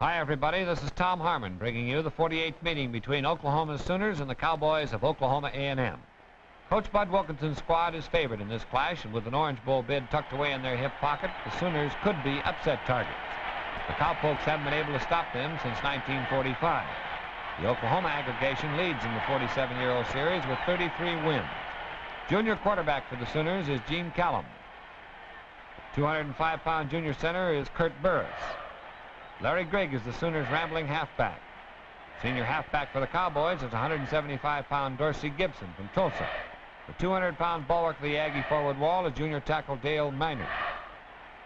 Hi, everybody. This is Tom Harmon bringing you the 48th meeting between Oklahoma's Sooners and the Cowboys of Oklahoma A&M. Coach Bud Wilkinson's squad is favored in this clash, and with an Orange Bowl bid tucked away in their hip pocket, the Sooners could be upset targets. The Cowpokes haven't been able to stop them since 1945. The Oklahoma aggregation leads in the 47-year-old series with 33 wins. Junior quarterback for the Sooners is Gene Callum. 205-pound junior center is Kurt Burris. Larry Grigg is the Sooners' rambling halfback. Senior halfback for the Cowboys is 175-pound Dorsey Gibson from Tulsa. The 200-pound bulwark of the Aggie forward wall is junior tackle Dale Minor.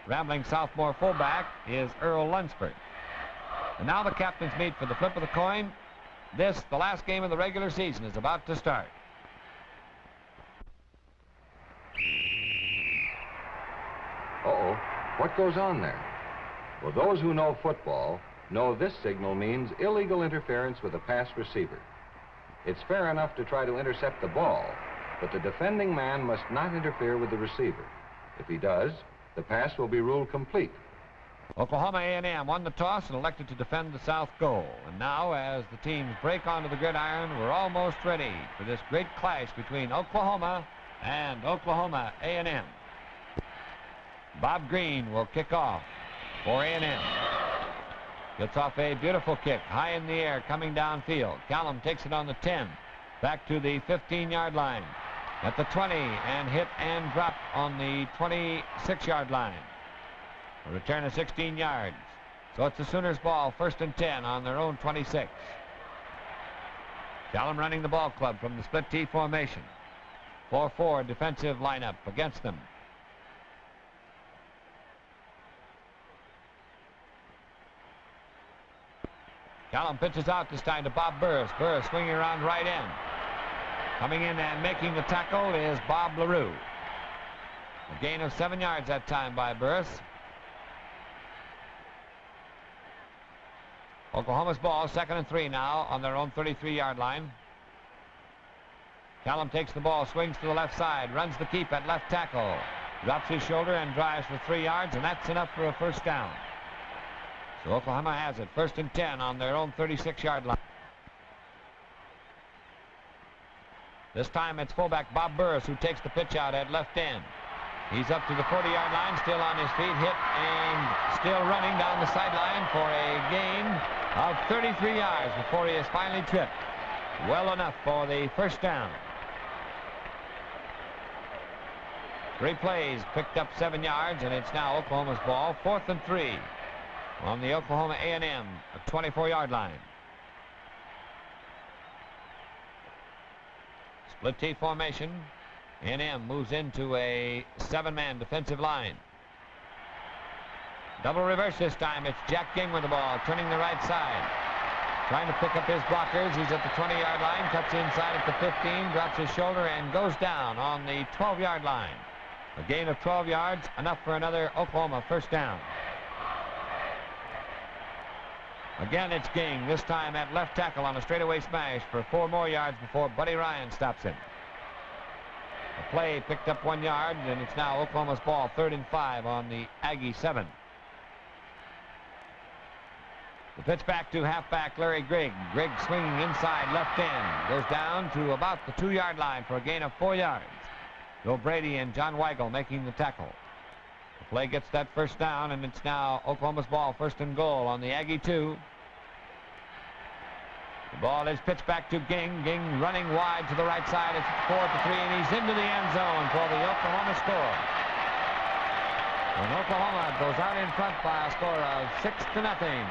Rambling sophomore fullback is Earl Lunsford. And now the captains meet for the flip of the coin. This, the last game of the regular season, is about to start. Uh-oh, what goes on there? Well, those who know football know this signal means illegal interference with a pass receiver. It's fair enough to try to intercept the ball, but the defending man must not interfere with the receiver. If he does, the pass will be ruled complete. Oklahoma A&M won the toss and elected to defend the south goal. And now, as the teams break onto the gridiron, we're almost ready for this great clash between Oklahoma and Oklahoma A&M. Bob Green will kick off for A&M. Gets off a beautiful kick, high in the air, coming downfield. Callum takes it on the 10, back to the 15-yard line. At the 20, and hit and drop on the 26-yard line. A return of 16 yards. So it's the Sooners' ball, 1st and 10 on their own 26. Callum running the ball club from the split T formation. 4-4 defensive lineup against them. Callum pitches out this time to Bob Burris. Burris swinging around right end. Coming in and making the tackle is Bob LaRue. A gain of 7 yards that time by Burris. Oklahoma's ball, 2nd and 3 now on their own 33-yard line. Callum takes the ball, swings to the left side, runs the keep at left tackle. Drops his shoulder and drives for 3 yards, and that's enough for a first down. So Oklahoma has it, 1st and 10 on their own 36-yard line. This time it's fullback Bob Burris who takes the pitch out at left end. He's up to the 40-yard line, still on his feet, hit and still running down the sideline for a gain of 33 yards before he is finally tripped. Well enough for the first down. 3 plays, picked up 7 yards, and it's now Oklahoma's ball, 4th and 3 on the Oklahoma A&M 24-yard line. Split T formation. A&M moves into a 7-man defensive line. Double reverse this time. It's Jack Ging with the ball, turning the right side. Trying to pick up his blockers. He's at the 20-yard line, cuts inside at the 15, drops his shoulder, and goes down on the 12-yard line. A gain of 12 yards, enough for another Oklahoma first down. Again, it's Ging, this time at left tackle on a straightaway smash for 4 more yards before Buddy Ryan stops him. The play picked up 1 yard, and it's now Oklahoma's ball, 3rd and 5 on the Aggie 7. The pitch back to halfback Larry Grigg. Grigg swinging inside left end. Goes down to about the 2-yard line for a gain of 4 yards. Bill Brady and John Weigel making the tackle. The play gets that first down, and it's now Oklahoma's ball, 1st and goal on the Aggie 2. The ball is pitched back to Ging. Ging running wide to the right side. It's 4-3, and he's into the end zone for the Oklahoma score. And Oklahoma goes out in front by a score of 6-0.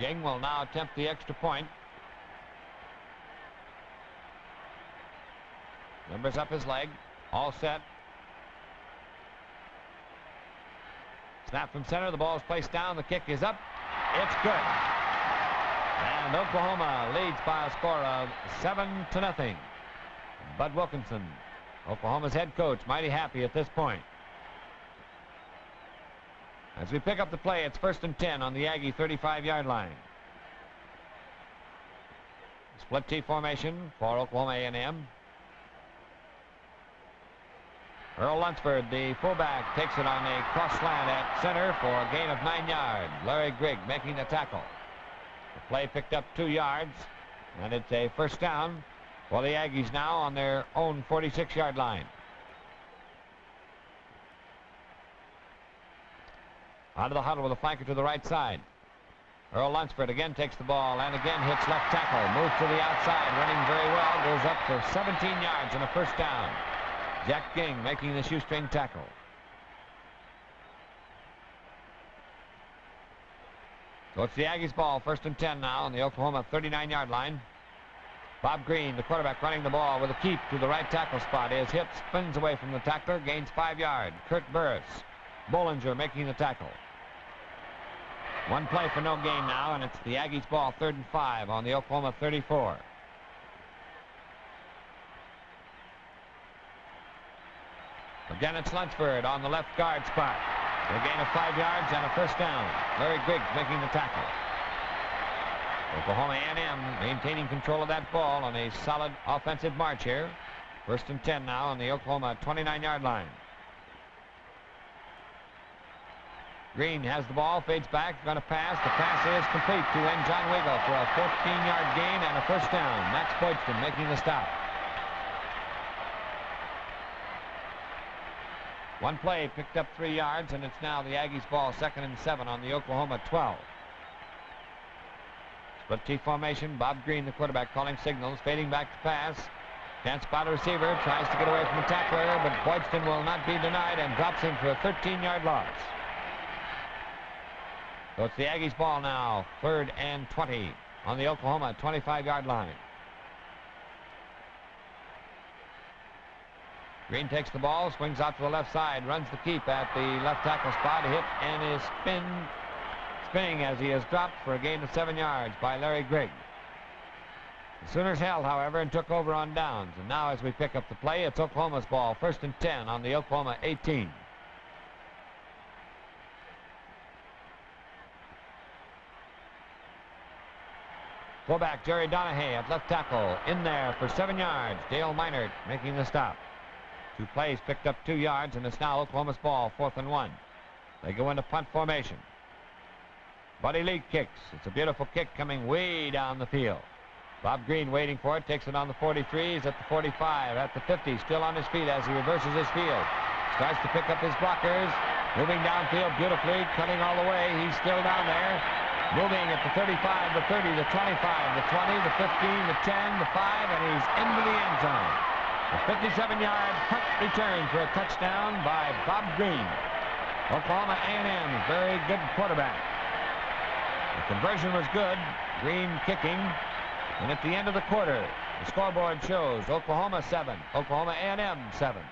Ging will now attempt the extra point. Numbers up his leg. All set. Snap from center. The ball is placed down. The kick is up. It's good. And Oklahoma leads by a score of 7-0. Bud Wilkinson, Oklahoma's head coach, mighty happy at this point. As we pick up the play, it's 1st and 10 on the Aggie 35-yard line. Split T formation for Oklahoma A&M. Earl Lunsford, the fullback, takes it on a cross slant at center for a gain of 9 yards. Larry Grigg making the tackle. The play picked up 2 yards, and it's a first down for the Aggies now on their own 46-yard line. Onto the huddle with a flanker to the right side. Earl Lunsford again takes the ball and again hits left tackle. Moves to the outside, running very well. Goes up for 17 yards and a first down. Jack Ging making the shoestring tackle. So it's the Aggies ball, 1st and 10 now on the Oklahoma 39-yard line. Bob Green, the quarterback, running the ball with a keep to the right tackle spot. Is hit, spins away from the tackler, gains 5 yards. Kurt Burris, Bollinger making the tackle. One play for no gain now, and it's the Aggies ball, 3rd and 5 on the Oklahoma 34. Again, it's Lunsford on the left guard spot. For a gain of 5 yards and a first down. Larry Griggs making the tackle. Oklahoma A&M maintaining control of that ball on a solid offensive march here. 1st and 10 now on the Oklahoma 29-yard line. Green has the ball, fades back, going to pass. The pass is complete to John Weigel for a 14-yard gain and a first down. Max Boydston making the stop. One play picked up 3 yards, and it's now the Aggies ball, 2nd and 7 on the Oklahoma 12. Split T formation. Bob Green, the quarterback, calling signals, fading back to pass. Can't spot a receiver, tries to get away from the tackler, but Boydston will not be denied and drops him for a 13-yard loss. So it's the Aggies ball now, 3rd and 20 on the Oklahoma 25-yard line. Green takes the ball, swings out to the left side, runs the keep at the left tackle spot, hit and is spinning as he is dropped for a gain of 7 yards by Larry Grigg. The Sooners held, however, and took over on downs. And now as we pick up the play, it's Oklahoma's ball, 1st and 10 on the Oklahoma 18. Fullback Jerry Donahue at left tackle, in there for 7 yards. Dale Meinert making the stop. 2 plays picked up 2 yards, and it's now Oklahoma's ball, 4th and 1. They go into punt formation. Buddy Lee kicks. It's a beautiful kick coming way down the field. Bob Green waiting for it, takes it on the 43, he's at the 45, at the 50, still on his feet as he reverses his field. Starts to pick up his blockers, moving downfield beautifully, cutting all the way. He's still down there. Moving at the 35, the 30, the 25, the 20, the 15, the 10, the 5, and he's into the end zone. A 57-yard punt return for a touchdown by Bob Green. Oklahoma A&M, very good quarterback. The conversion was good. Green kicking. And at the end of the quarter, the scoreboard shows Oklahoma 7, Oklahoma A&M 7.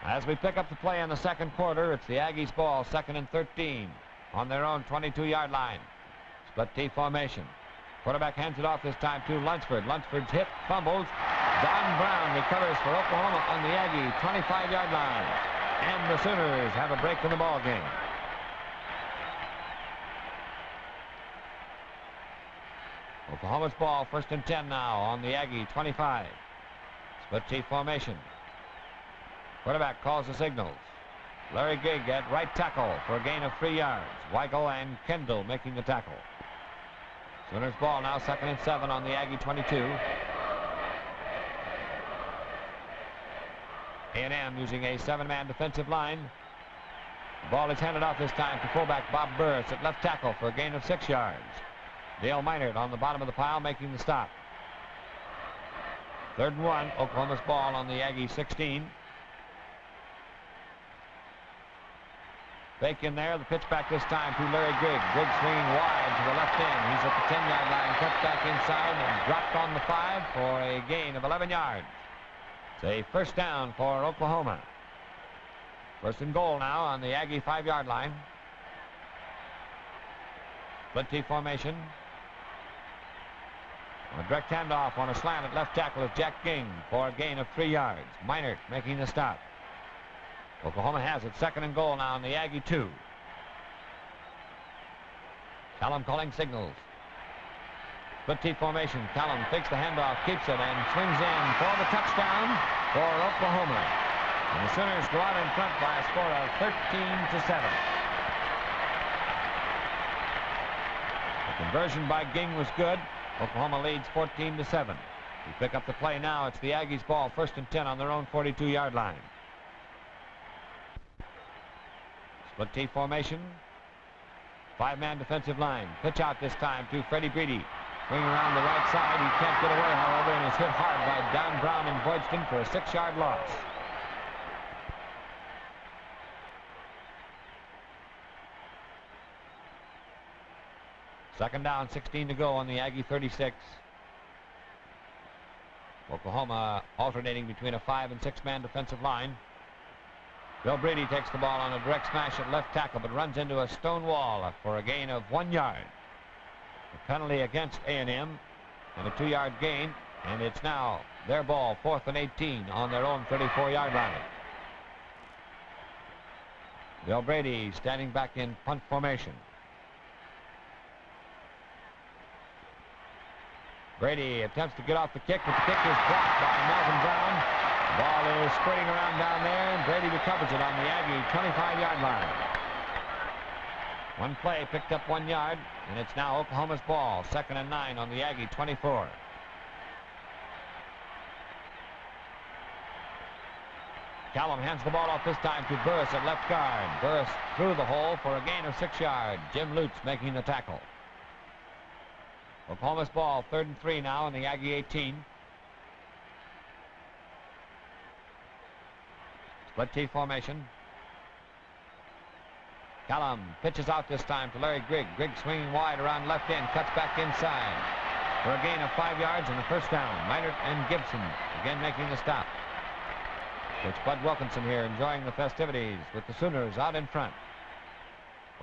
As we pick up the play in the second quarter, it's the Aggies ball, 2nd and 13 on their own 22-yard line. Split T formation. Quarterback hands it off this time to Lunsford. Lunsford's hit, fumbles. Don Brown recovers for Oklahoma on the Aggie 25-yard line. And the Sooners have a break in the ball game. Oklahoma's ball, 1st and 10 now on the Aggie 25. Split T formation. Quarterback calls the signals. Larry Grigg at right tackle for a gain of 3 yards. Weigel and Kendall making the tackle. Sooners ball now, 2nd and 7 on the Aggie 22. A&M using a 7-man defensive line. The ball is handed off this time to fullback Bob Burris at left tackle for a gain of 6 yards. Dale Meinert on the bottom of the pile making the stop. 3rd and 1, Oklahoma's ball on the Aggie 16. Fake in there, the pitch back this time to Larry Grigg. Grigg swinging wide to the left end. He's at the 10-yard line, cut back inside and dropped on the 5 for a gain of 11 yards. It's a first down for Oklahoma. 1st and goal now on the Aggie 5-yard line. Split T formation. A direct handoff on a slant at left tackle is Jack Ging for a gain of 3 yards. Meinert making the stop. Oklahoma has it, 2nd and goal now on the Aggie 2. Callum calling signals. Split T formation. Callum fakes the handoff, keeps it, and swings in for the touchdown for Oklahoma. And the Sooners go out in front by a score of 13-7. The conversion by Ging was good. Oklahoma leads 14-7. We pick up the play now. It's the Aggies' ball, 1st and 10 on their own 42-yard line. Split T formation. 5-man defensive line. Pitch out this time to Freddie Breedy. Swinging around the right side. He can't get away, however, and is hit hard by Don Brown and Boydston for a 6-yard loss. Second down, 16 to go on the Aggie 36. Oklahoma alternating between a 5- and 6-man defensive line. Bill Brady takes the ball on a direct smash at left tackle, but runs into a stone wall for a gain of 1 yard. A penalty against A&M and a 2-yard gain, and it's now their ball, 4th and 18 on their own 34-yard line. Bill Brady standing back in punt formation. Brady attempts to get off the kick, but the kick is blocked by Melvin Brown. The ball is squirting around down there, and Brady recovers it on the Aggie 25-yard line. One play picked up 1 yard, and it's now Oklahoma's ball, 2nd and 9 on the Aggie 24. Callum hands the ball off this time to Burris at left guard. Burris through the hole for a gain of 6 yards. Jim Lutz making the tackle. Oklahoma's ball, 3rd and 3 now on the Aggie 18. Split T formation. Callum pitches out this time to Larry Grigg. Grigg swinging wide around left end, cuts back inside for a gain of 5 yards and a first down. Meinert and Gibson again making the stop. It's Bud Wilkinson here enjoying the festivities with the Sooners out in front.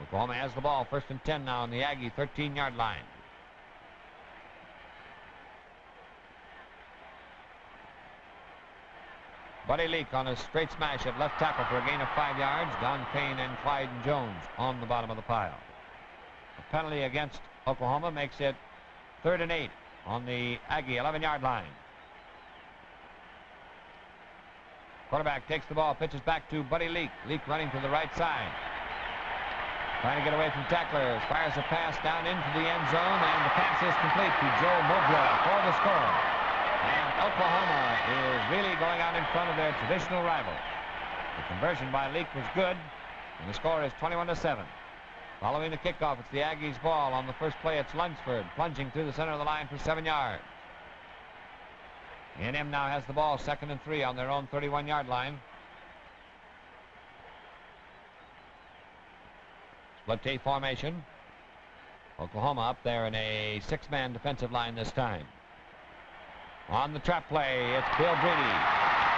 Oklahoma has the ball, 1st and 10 now on the Aggie 13-yard line. Buddy Leak on a straight smash at left tackle for a gain of 5 yards. Don Payne and Clyde Jones on the bottom of the pile. A penalty against Oklahoma makes it 3rd and 8 on the Aggie 11-yard line. Quarterback takes the ball, pitches back to Buddy Leak. Leak running to the right side. Trying to get away from tacklers. Fires a pass down into the end zone, and the pass is complete to Joe Mugler for the score. And Oklahoma is really going out in front of their traditional rival. The conversion by Leak was good, and the score is 21-7. Following the kickoff, it's the Aggies' ball. On the first play, it's Lunsford plunging through the center of the line for 7 yards. A&M now has the ball, 2nd and 3 on their own 31-yard line. Split T formation. Oklahoma up there in a 6-man defensive line this time. On the trap play, it's Bill Brady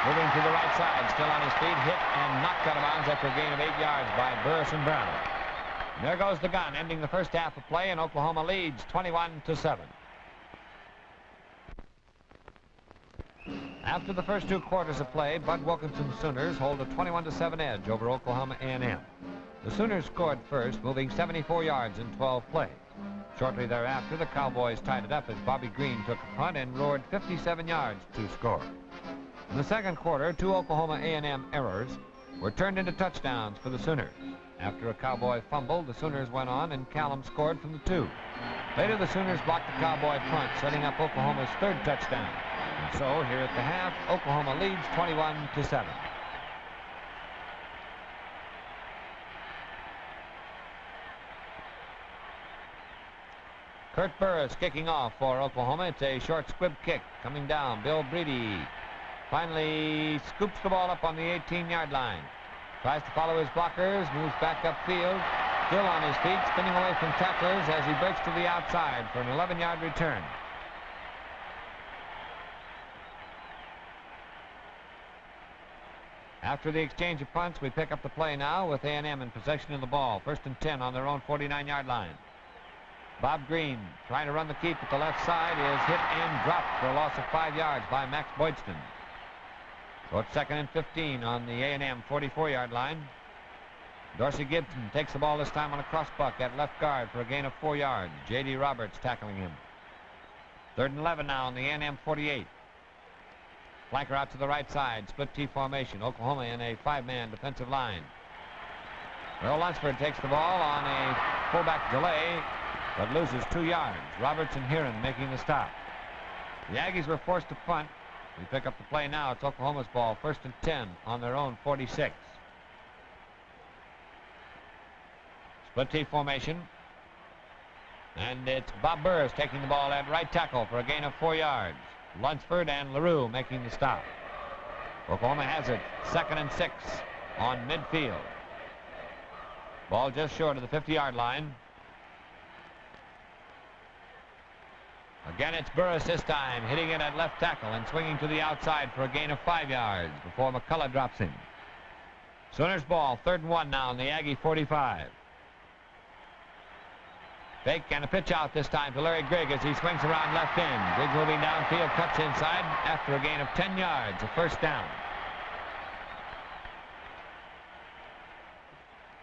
moving to the right side, still on his feet, hit and knocked out of bounds after a gain of 8 yards by Burris and Brown. And there goes the gun, ending the first half of play, and Oklahoma leads 21-7. After the first 2 quarters of play, Bud Wilkinson's Sooners hold a 21-7 edge over Oklahoma A&M. The Sooners scored first, moving 74 yards in 12 plays. Shortly thereafter, the Cowboys tied it up as Bobby Green took a punt and roared 57 yards to score. In the second quarter, 2 Oklahoma A&M errors were turned into touchdowns for the Sooners. After a Cowboy fumble, the Sooners went on and Callum scored from the 2. Later, the Sooners blocked the Cowboy punt, setting up Oklahoma's 3rd touchdown. And so, here at the half, Oklahoma leads 21-7. Kurt Burris kicking off for Oklahoma. It's a short squib kick coming down. Bill Breedy finally scoops the ball up on the 18-yard line. Tries to follow his blockers, moves back upfield, still on his feet, spinning away from tacklers as he breaks to the outside for an 11-yard return. After the exchange of punts, we pick up the play now with A&M in possession of the ball. 1st and 10 on their own 49-yard line. Bob Green trying to run the keep at the left side is hit and dropped for a loss of 5 yards by Max Boydston. So it's 2nd and 15 on the A&M 44-yard line. Dorsey Gibson takes the ball this time on a crossbuck at left guard for a gain of 4 yards. J.D. Roberts tackling him. 3rd and 11 now on the A&M 48. Flanker out to the right side. Split T formation. Oklahoma in a 5-man defensive line. Earl Lunsford takes the ball on a fullback delay, but loses 2 yards. Roberts and Heron making the stop. The Aggies were forced to punt. We pick up the play now. It's Oklahoma's ball. 1st and 10 on their own 46. Split T formation. And it's Bob Burris taking the ball at right tackle for a gain of 4 yards. Lunsford and LaRue making the stop. Oklahoma has it. 2nd and 6 on midfield. Ball just short of the 50-yard line. Again, it's Burris this time, hitting it at left tackle and swinging to the outside for a gain of 5 yards before McCullough drops him. Sooners ball, 3rd and 1 now on the Aggie 45. Fake and a pitch out this time to Larry Grigg as he swings around left end. Grigg moving downfield, cuts inside after a gain of 10 yards, a 1st down.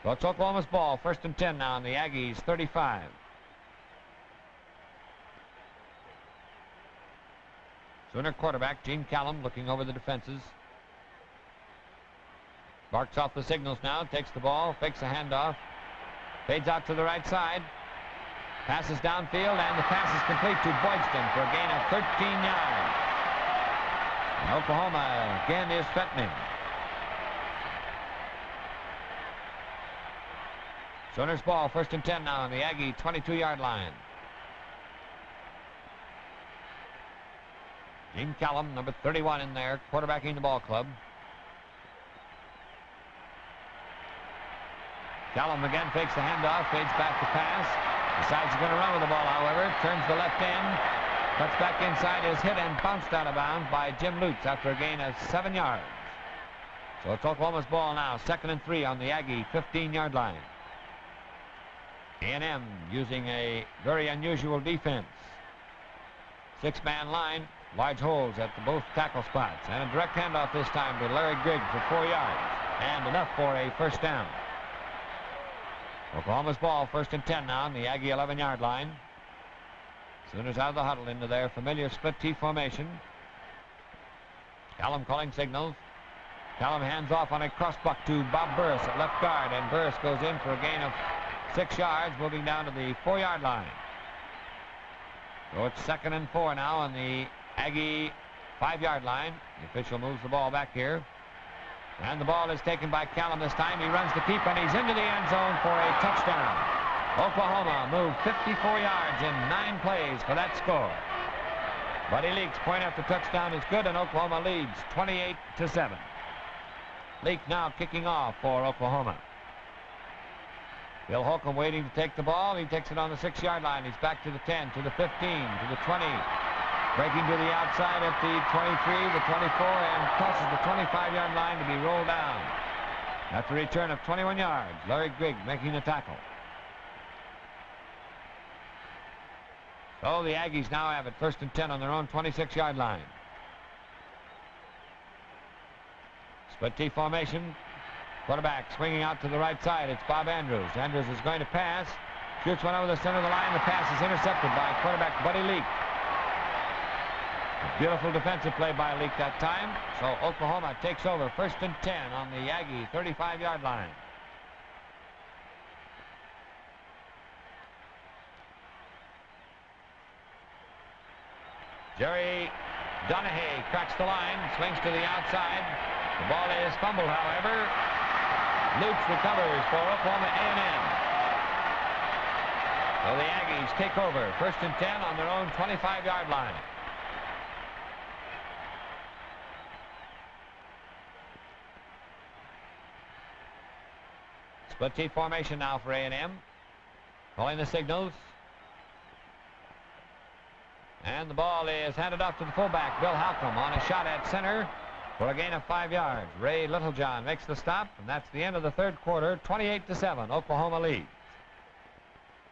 So it's Oklahoma's ball, 1st and 10 now on the Aggies 35. Sooner quarterback Gene Callum looking over the defenses. Barks off the signals now, takes the ball, fakes a handoff, fades out to the right side. Passes downfield, and the pass is complete to Boydston for a gain of 13 yards. And Oklahoma again is threatening. Sooners ball, 1st and 10 now on the Aggie 22-yard line. Gene Callum, number 31 in there, quarterbacking the ball club. Callum again fakes the handoff, fades back to pass. Decides he's going to run with the ball, however. Turns the left end. Cuts back inside, is hit and bounced out of bounds by Jim Lutz after a gain of 7 yards. So it's Oklahoma's ball now. 2nd and 3 on the Aggie 15-yard line. A&M using a very unusual defense. 6-man line. Large holes at the both tackle spots. And a direct handoff this time to Larry Grigg for 4 yards. And enough for a 1st down. Oklahoma's ball, 1st and 10 now on the Aggie 11-yard line. Sooners out of the huddle into their familiar split T formation. Callum calling signals. Callum hands off on a crossbuck to Bob Burris at left guard, and Burris goes in for a gain of 6 yards, moving down to the 4-yard line. So it's 2nd and 4 now on the Aggie 5-yard line. The official moves the ball back here. And the ball is taken by Callum this time. He runs the keep, and he's into the end zone for a touchdown. Oklahoma moved 54 yards in 9 plays for that score. Buddy Leak's point after touchdown is good, and Oklahoma leads 28-7. Leak now kicking off for Oklahoma. Bill Holcomb waiting to take the ball. He takes it on the 6-yard line. He's back to the 10, to the 15, to the 20. Breaking to the outside at the 23, the 24, and crosses the 25-yard line to be rolled down. After a return of 21 yards, Larry Grigg making the tackle. So the Aggies now have it 1st and 10 on their own 26-yard line. Split T formation. Quarterback swinging out to the right side. It's Bob Andrews. Andrews is going to pass. Shoots one over the center of the line. The pass is intercepted by quarterback Buddy Leak. Beautiful defensive play by Leak that time. So Oklahoma takes over 1st and 10 on the Aggie 35-yard line. Jerry Donahue cracks the line, swings to the outside. The ball is fumbled, however. Lutz recovers for Oklahoma A&M. So the Aggies take over 1st and 10 on their own 25-yard line. Split T formation now for A&M. Calling the signals. And the ball is handed off to the fullback, Bill Halcomb, on a shot at center for a gain of 5 yards. Ray Littlejohn makes the stop, and that's the end of the 3rd quarter. 28-7, Oklahoma leads.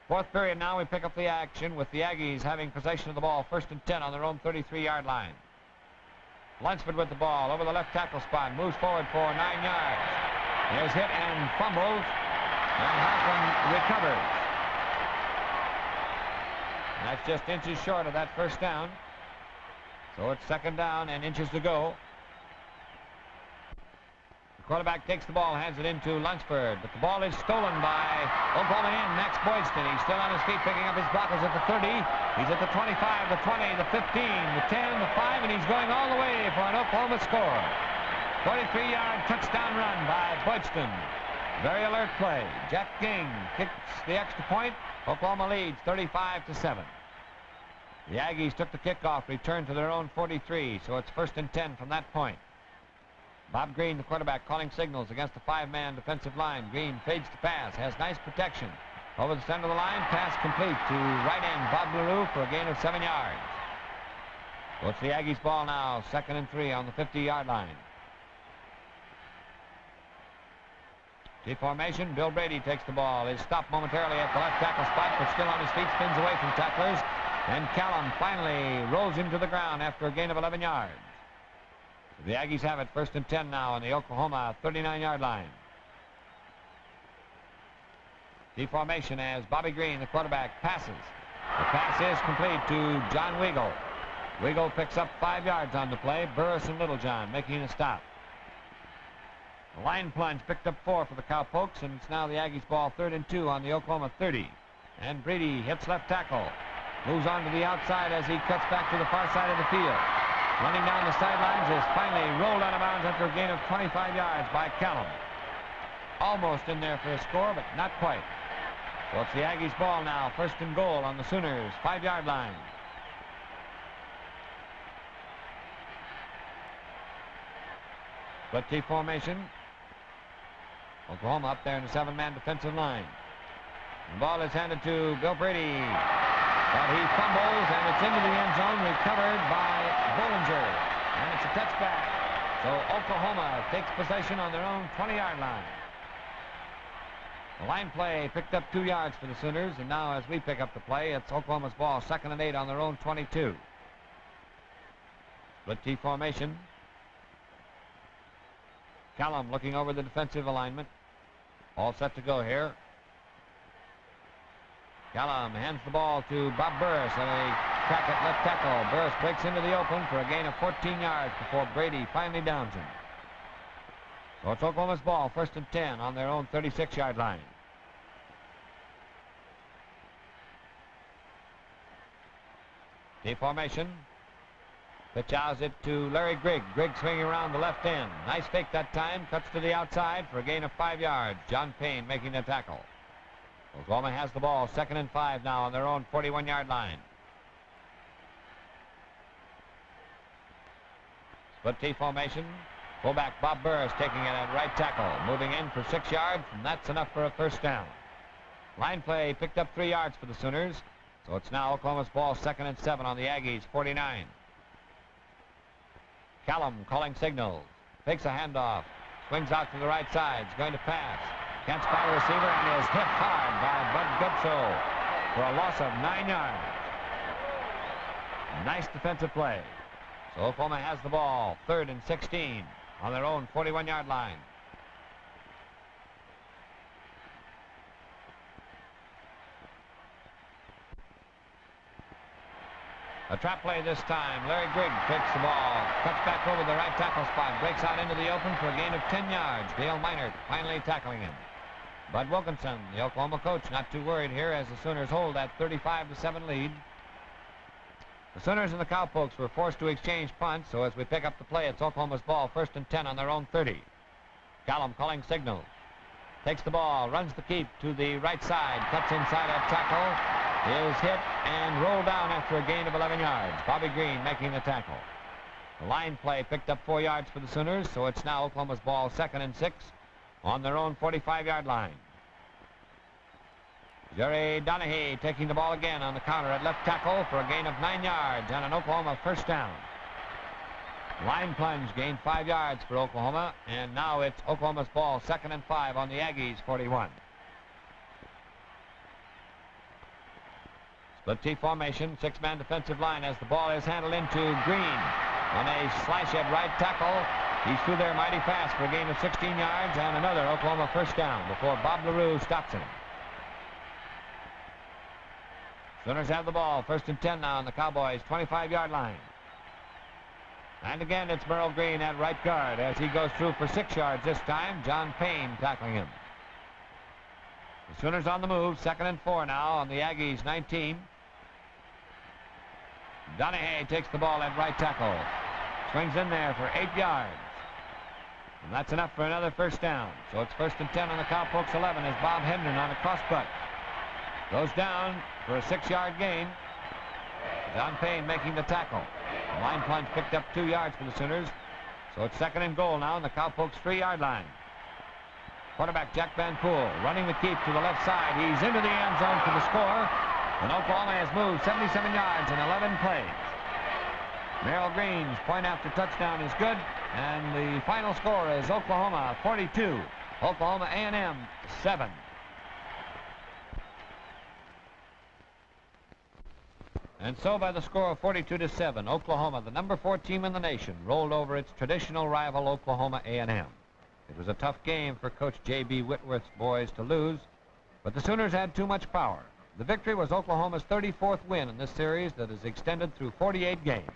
4th period now, we pick up the action with the Aggies having possession of the ball, 1st and 10 on their own 33-yard line. Lunsford with the ball over the left tackle spot, moves forward for 9 yards. There's hit and fumbled, and Halcomb recovers. That's just inches short of that first down. So it's second down and inches to go. Quarterback takes the ball, hands it into Lunsford, but the ball is stolen by Oklahoma end, Max Boydston. He's still on his feet, picking up his blockers at the 30. He's at the 25, the 20, the 15, the 10, the 5, and he's going all the way for an Oklahoma score. 43-yard touchdown run by Boydston. Very alert play. Jack Ging kicks the extra point. Oklahoma leads 35-7. The Aggies took the kickoff, returned to their own 43, so it's 1st and 10 from that point. Bob Green, the quarterback, calling signals against the 5-man defensive line. Green fades to pass, has nice protection. Over the center of the line, pass complete to right end Bob LaRue for a gain of 7 yards. So it's the Aggies' ball now, 2nd and 3 on the 50-yard line. T-formation, Bill Brady takes the ball. Is stopped momentarily at the left tackle spot, but still on his feet, spins away from tacklers. And Callum finally rolls him to the ground after a gain of 11 yards. The Aggies have it 1st and 10 now on the Oklahoma 39-yard line. T-formation as Bobby Green, the quarterback, passes. The pass is complete to John Weagle. Weagle picks up 5 yards on the play. Burris and Littlejohn making a stop. The line plunge picked up 4 for the Cowpokes, and it's now the Aggies' ball 3rd and 2 on the Oklahoma 30. And Brady hits left tackle. Moves on to the outside as he cuts back to the far side of the field. Running down the sidelines is finally rolled out of bounds after a gain of 25 yards by Callum. Almost in there for a score, but not quite. So it's the Aggies' ball now, 1st and goal on the Sooners' 5-yard line. Split T formation. Oklahoma up there in the 7-man defensive line. The ball is handed to Bill Brady. But he fumbles, and it's into the end zone, recovered by Bollinger. And it's a touchback. So Oklahoma takes possession on their own 20-yard line. The line play picked up 2 yards for the Sooners, and now as we pick up the play, it's Oklahoma's ball, 2nd and 8 on their own 22. Split T formation. Callum looking over the defensive alignment. All set to go here. Callum hands the ball to Bob Burris and a crack at left tackle. Burris breaks into the open for a gain of 14 yards before Brady finally downs him. So it's Oklahoma's ball, 1st and 10 on their own 36-yard line. T formation. Pitch outs it to Larry Grigg. Grigg swinging around the left end. Nice fake that time. Cuts to the outside for a gain of 5 yards. John Payne making the tackle. Oklahoma has the ball, 2nd and 5 now on their own 41-yard line. Split T formation. Fullback Bob Burris taking it at right tackle. Moving in for 6 yards, and that's enough for a 1st down. Line play picked up 3 yards for the Sooners. So it's now Oklahoma's ball, 2nd and 7 on the Aggies' 49. Callum calling signals. Takes a handoff. Swings out to the right side. Is going to pass. Can't spot a receiver and is hit hard by Bud Gutso for a loss of 9 yards. Nice defensive play. So Oklahoma has the ball, 3rd and 16 on their own 41-yard line. A trap play this time. Larry Grigg takes the ball, cuts back over the right tackle spot, breaks out into the open for a gain of 10 yards. Dale Minert finally tackling him. Bud Wilkinson, the Oklahoma coach, not too worried here as the Sooners hold that 35-7 lead. The Sooners and the Cowpokes were forced to exchange punts, so as we pick up the play, it's Oklahoma's ball, 1st and 10 on their own 30. Callum calling signals. Takes the ball, runs the keep to the right side, cuts inside a tackle, is hit and rolled down after a gain of 11 yards. Bobby Green making the tackle. The line play picked up 4 yards for the Sooners, so it's now Oklahoma's ball, 2nd and 6 on their own 45-yard line. Jerry Donahue taking the ball again on the counter at left tackle for a gain of 9 yards and an Oklahoma 1st down. Line plunge gained 5 yards for Oklahoma, and now it's Oklahoma's ball, 2nd and 5 on the Aggies' 41. Split T formation, 6-man defensive line as the ball is handled into Green on a slash at right tackle. He's through there mighty fast for a gain of 16 yards and another Oklahoma 1st down before Bob LaRue stops him. Sooners have the ball. 1st and 10 now on the Cowboys' 25-yard line. And again, it's Merrill Green at right guard as he goes through for 6 yards this time. John Payne tackling him. The Sooners on the move. 2nd and 4 now on the Aggies' 19. Donahue takes the ball at right tackle. Swings in there for 8 yards. And that's enough for another 1st down. So it's 1st and 10 on the Cowpokes 11 as Bob Hendon on a crossbutt goes down for a 6-yard gain. John Payne making the tackle. The line plunge picked up 2 yards for the Sooners. So it's 2nd and goal now on the Cowpokes 3-yard line. Quarterback Jack Van Poole running the keep to the left side. He's into the end zone for the score. And Oklahoma has moved 77 yards in 11 plays. Merrill Green's point after touchdown is good. And the final score is Oklahoma 42, Oklahoma A&M 7. And so by the score of 42-7, Oklahoma, the number 4 team in the nation, rolled over its traditional rival Oklahoma A&M. It was a tough game for Coach J.B. Whitworth's boys to lose, but the Sooners had too much power. The victory was Oklahoma's 34th win in this series that is extended through 48 games.